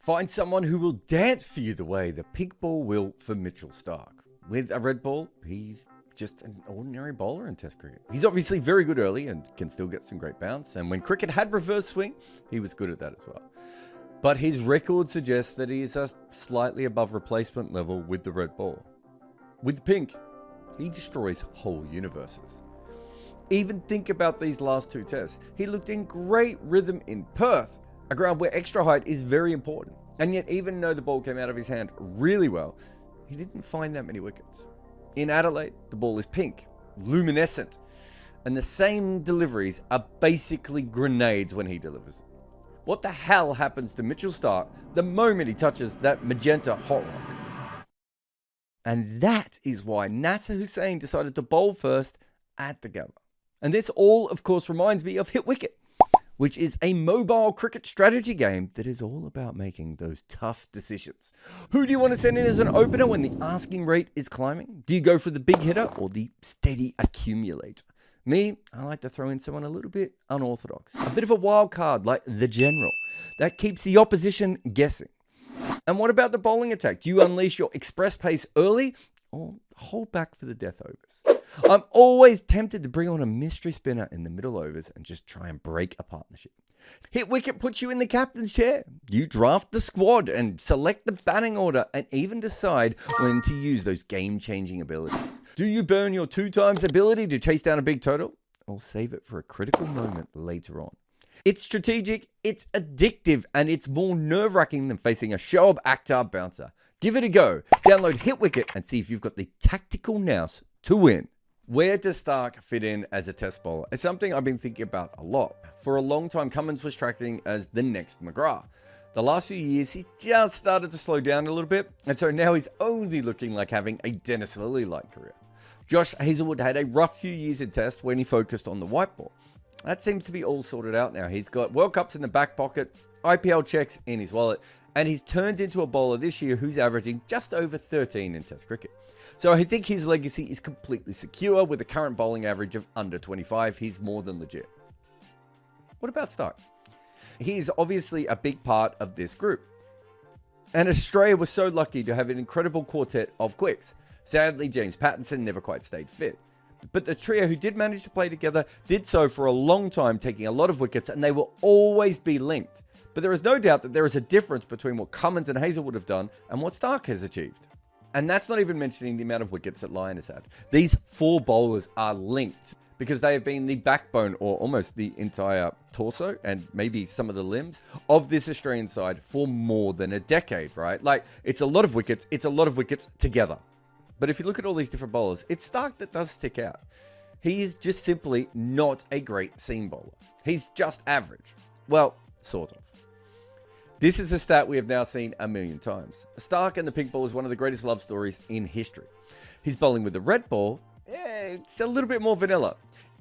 Find someone who will dance for you the way the pink ball will for Mitchell Starc. With a red ball, he's just an ordinary bowler in Test cricket. He's obviously very good early and can still get some great bounce. And when cricket had reverse swing, he was good at that as well. But his record suggests that he is a slightly above replacement level with the red ball. With the pink, he destroys whole universes. Even think about these last two tests. He looked in great rhythm in Perth, a ground where extra height is very important. And yet, even though the ball came out of his hand really well, he didn't find that many wickets. In Adelaide, the ball is pink, luminescent, and the same deliveries are basically grenades when he delivers. What the hell happens to Mitchell Starc the moment he touches that magenta hot rock? And that is why Nasser Hussain decided to bowl first at the Gabba. And this all, of course, reminds me of Hit Wicket, which is a mobile cricket strategy game that is all about making those tough decisions. Who do you want to send in as an opener when the asking rate is climbing? Do you go for the big hitter or the steady accumulator? Me, I like to throw in someone a little bit unorthodox. A bit of a wild card like the general. That keeps the opposition guessing. And what about the bowling attack? Do you unleash your express pace early or hold back for the death overs? I'm always tempted to bring on a mystery spinner in the middle overs and just try and break a partnership. Hit Wicket puts you in the captain's chair. You draft the squad and select the batting order and even decide when to use those game-changing abilities. Do you burn your 2x ability to chase down a big total or save it for a critical moment later on? It's strategic, it's addictive, and it's more nerve-wracking than facing a show-up actor bouncer. Give it a go. Download Hit Wicket and see if you've got the tactical nous to win. Where does Starc fit in as a test bowler? It's something I've been thinking about a lot. For a long time, Cummins was tracking as the next McGrath. The last few years, he just started to slow down a little bit, and so now he's only looking like having a Dennis Lillee-like career. Josh Hazlewood had a rough few years in test when he focused on the white ball. That seems to be all sorted out now. He's got World Cups in the back pocket, IPL checks in his wallet, and he's turned into a bowler this year who's averaging just over 13 in test cricket. So I think his legacy is completely secure. With a current bowling average of under 25, he's more than legit. What about Starc? He's obviously a big part of this group. And Australia was so lucky to have an incredible quartet of quicks. Sadly, James Pattinson never quite stayed fit. But the trio who did manage to play together did so for a long time, taking a lot of wickets, and they will always be linked. But there is no doubt that there is a difference between what Cummins and Hazlewood have done and what Starc has achieved. And that's not even mentioning the amount of wickets that Lyon has had. These four bowlers are linked because they have been the backbone, or almost the entire torso and maybe some of the limbs of this Australian side for more than a decade, right? Like, it's a lot of wickets. It's a lot of wickets together. But if you look at all these different bowlers, it's Starc that does stick out. He is just simply not a great seam bowler. He's just average. Well, sort of. This is a stat we have now seen a million times. Starc and the pink ball is one of the greatest love stories in history. His bowling with the red ball, it's a little bit more vanilla.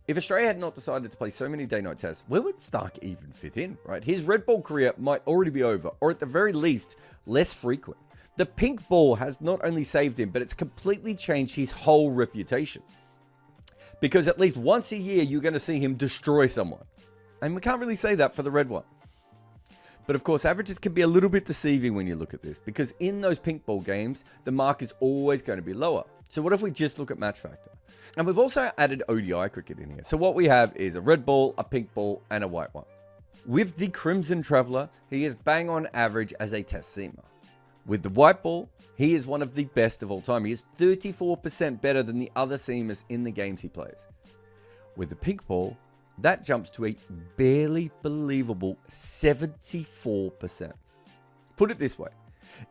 If Australia had not decided to play so many day-night tests, where would Starc even fit in, right? His red ball career might already be over, or at the very least, less frequent. The pink ball has not only saved him, but it's completely changed his whole reputation. Because at least once a year, you're going to see him destroy someone. And we can't really say that for the red one. But of course, averages can be a little bit deceiving when you look at this, because in those pink ball games, the mark is always going to be lower. So what if we just look at match factor? And we've also added ODI cricket in here. So what we have is a red ball, a pink ball, and a white one. With the Crimson Traveller, he is bang on average as a test seamer. With the white ball, he is one of the best of all time. He is 34% better than the other seamers in the games he plays. With the pink ball, that jumps to a barely believable 74%. Put it this way,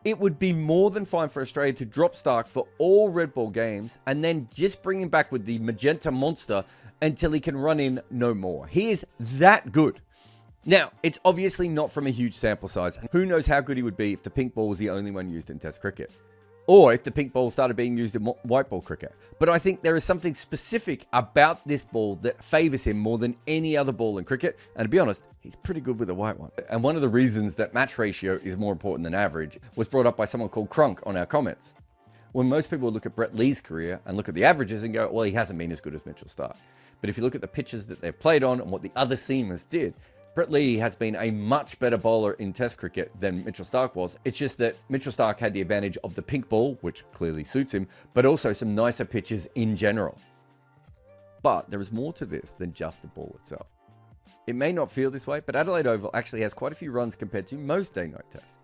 it would be more than fine for Australia to drop Starc for all red ball games and then just bring him back with the magenta monster until he can run in no more. He is that good. Now, it's obviously not from a huge sample size, and who knows how good he would be if the pink ball was the only one used in test cricket. Or if the pink ball started being used in white ball cricket. But I think there is something specific about this ball that favors him more than any other ball in cricket. And to be honest, he's pretty good with the white one. And one of the reasons that match ratio is more important than average was brought up by someone called Crunk on our comments. When most people look at Brett Lee's career and look at the averages and go, well, he hasn't been as good as Mitchell Starc. But if you look at the pitches that they've played on and what the other seamers did, Brett Lee has been a much better bowler in Test cricket than Mitchell Starc was. It's just that Mitchell Starc had the advantage of the pink ball, which clearly suits him, but also some nicer pitches in general. But there is more to this than just the ball itself. It may not feel this way, but Adelaide Oval actually has quite a few runs compared to most day-night tests.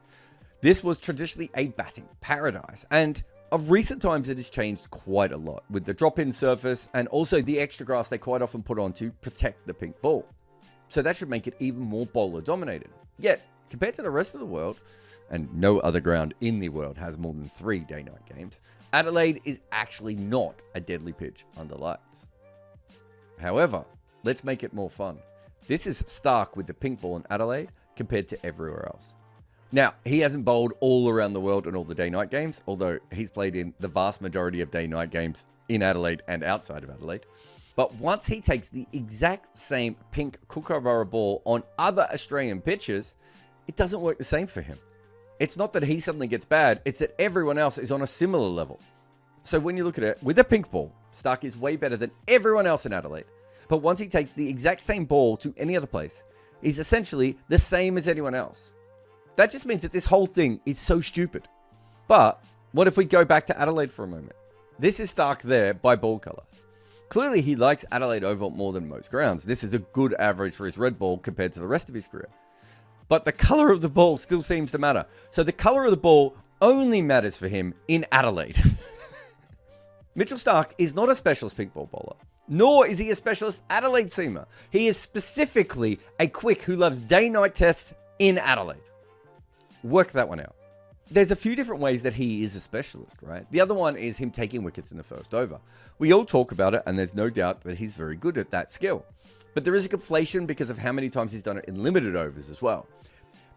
This was traditionally a batting paradise, and of recent times it has changed quite a lot, with the drop-in surface and also the extra grass they quite often put on to protect the pink ball. So that should make it even more bowler-dominated. Yet, compared to the rest of the world, and no other ground in the world has more than 3 day-night games, Adelaide is actually not a deadly pitch under lights. However, let's make it more fun. This is Starc with the pink ball in Adelaide compared to everywhere else. Now, he hasn't bowled all around the world in all the day-night games, although he's played in the vast majority of day-night games in Adelaide and outside of Adelaide. But once he takes the exact same pink Kookaburra ball on other Australian pitches, it doesn't work the same for him. It's not that he suddenly gets bad, it's that everyone else is on a similar level. So when you look at it, with a pink ball, Starc is way better than everyone else in Adelaide. But once he takes the exact same ball to any other place, he's essentially the same as anyone else. That just means that this whole thing is so stupid. But what if we go back to Adelaide for a moment? This is Starc there by ball colour. Clearly, he likes Adelaide Oval more than most grounds. This is a good average for his red ball compared to the rest of his career. But the colour of the ball still seems to matter. So the colour of the ball only matters for him in Adelaide. Mitchell Starc is not a specialist pink ball bowler, nor is he a specialist Adelaide seamer. He is specifically a quick who loves day-night tests in Adelaide. Work that one out. There's a few different ways that he is a specialist, right? The other one is him taking wickets in the first over. We all talk about it, and there's no doubt that he's very good at that skill. But there is a conflation because of how many times he's done it in limited overs as well.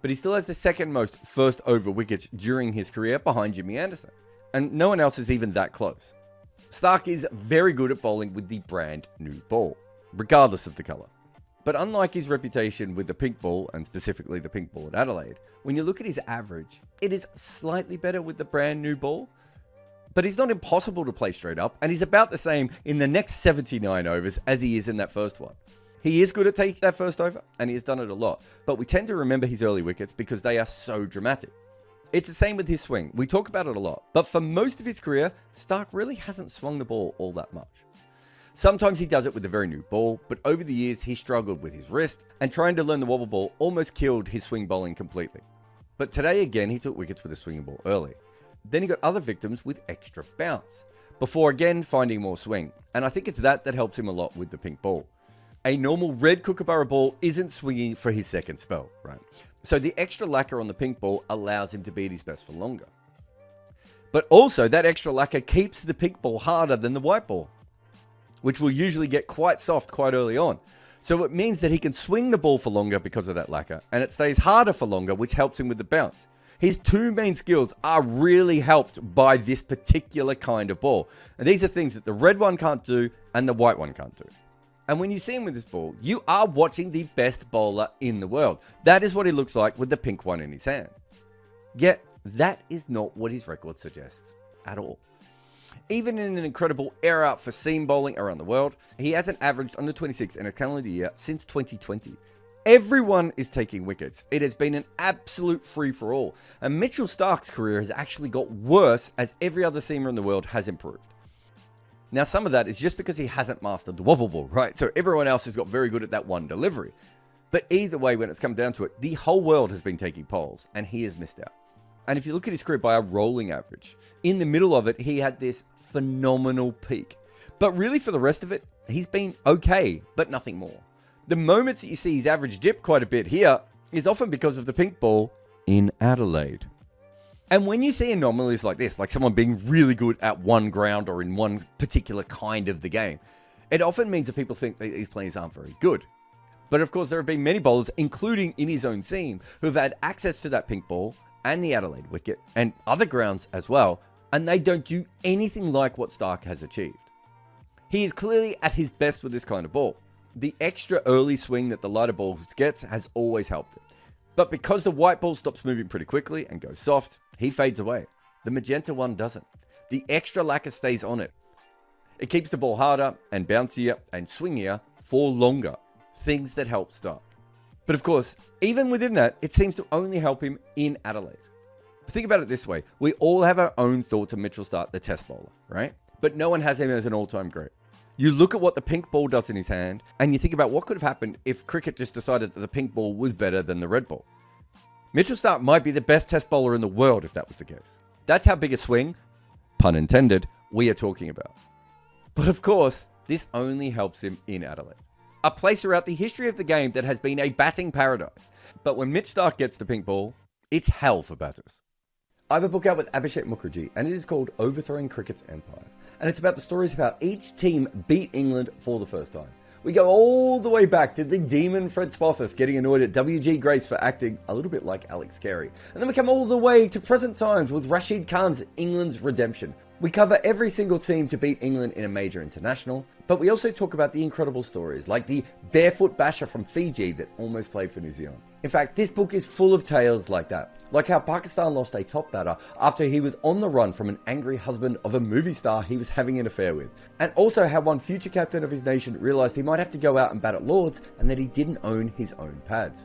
But he still has the second most first over wickets during his career behind Jimmy Anderson. And no one else is even that close. Starc is very good at bowling with the brand new ball, regardless of the colour. But unlike his reputation with the pink ball, and specifically the pink ball at Adelaide, when you look at his average, it is slightly better with the brand new ball. But he's not impossible to play straight up, and he's about the same in the next 79 overs as he is in that first one. He is good at taking that first over, and he has done it a lot. But we tend to remember his early wickets because they are so dramatic. It's the same with his swing. We talk about it a lot. But for most of his career, Starc really hasn't swung the ball all that much. Sometimes he does it with a very new ball, but over the years he struggled with his wrist, and trying to learn the wobble ball almost killed his swing bowling completely. But today again he took wickets with a swinging ball early. Then he got other victims with extra bounce, before again finding more swing, and I think it's that helps him a lot with the pink ball. A normal red Kookaburra ball isn't swinging for his second spell, right? So the extra lacquer on the pink ball allows him to be at his best for longer. But also that extra lacquer keeps the pink ball harder than the white ball, which will usually get quite soft quite early on. So it means that he can swing the ball for longer because of that lacquer, and it stays harder for longer, which helps him with the bounce. His two main skills are really helped by this particular kind of ball. And these are things that the red one can't do and the white one can't do. And when you see him with this ball, you are watching the best bowler in the world. That is what he looks like with the pink one in his hand. Yet, that is not what his record suggests at all. Even in an incredible era for seam bowling around the world, he hasn't averaged under 26 in a calendar year since 2020. Everyone is taking wickets. It has been an absolute free-for-all. And Mitchell Starc's career has actually got worse as every other seamer in the world has improved. Now, some of that is just because he hasn't mastered the wobble ball, right? So everyone else has got very good at that one delivery. But either way, when it's come down to it, the whole world has been taking poles, and he has missed out. And if you look at his career by a rolling average, in the middle of it, he had this phenomenal peak. But really, for the rest of it, he's been okay, but nothing more. The moments that you see his average dip quite a bit here is often because of the pink ball in Adelaide. And when you see anomalies like this, like someone being really good at one ground or in one particular kind of the game, it often means that people think that these players aren't very good. But of course, there have been many bowlers, including in his own seam, who have had access to that pink ball and the Adelaide wicket and other grounds as well, and they don't do anything like what Starc has achieved. He is clearly at his best with this kind of ball. The extra early swing that the lighter ball gets has always helped him. But because the white ball stops moving pretty quickly and goes soft, he fades away. The magenta one doesn't. The extra lacquer stays on it. It keeps the ball harder and bouncier and swingier for longer. Things that help Starc. But of course, even within that, it seems to only help him in Adelaide. But think about it this way. We all have our own thoughts of Mitchell Starc, the test bowler, right? But no one has him as an all-time great. You look at what the pink ball does in his hand, and you think about what could have happened if cricket just decided that the pink ball was better than the red ball. Mitchell Starc might be the best test bowler in the world if that was the case. That's how big a swing, pun intended, we are talking about. But of course, this only helps him in Adelaide, a place throughout the history of the game that has been a batting paradise. But when Mitch Starc gets the pink ball, it's hell for batters. I have a book out with Abhishek Mukherjee, and it is called Overthrowing Cricket's Empire. And it's about the stories of how each team beat England for the first time. We go all the way back to the demon Fred Spofforth getting annoyed at W.G. Grace for acting a little bit like Alex Carey. And then we come all the way to present times with Rashid Khan's England's redemption. We cover every single team to beat England in a major international, but we also talk about the incredible stories like the barefoot basher from Fiji that almost played for New Zealand. In fact, this book is full of tales like that, like how Pakistan lost a top batter after he was on the run from an angry husband of a movie star he was having an affair with, and also how one future captain of his nation realised he might have to go out and bat at Lords and that he didn't own his own pads.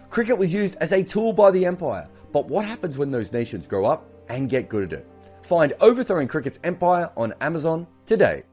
Cricket was used as a tool by the Empire, but what happens when those nations grow up and get good at it? Find Overthrowing Cricket's Empire on Amazon today.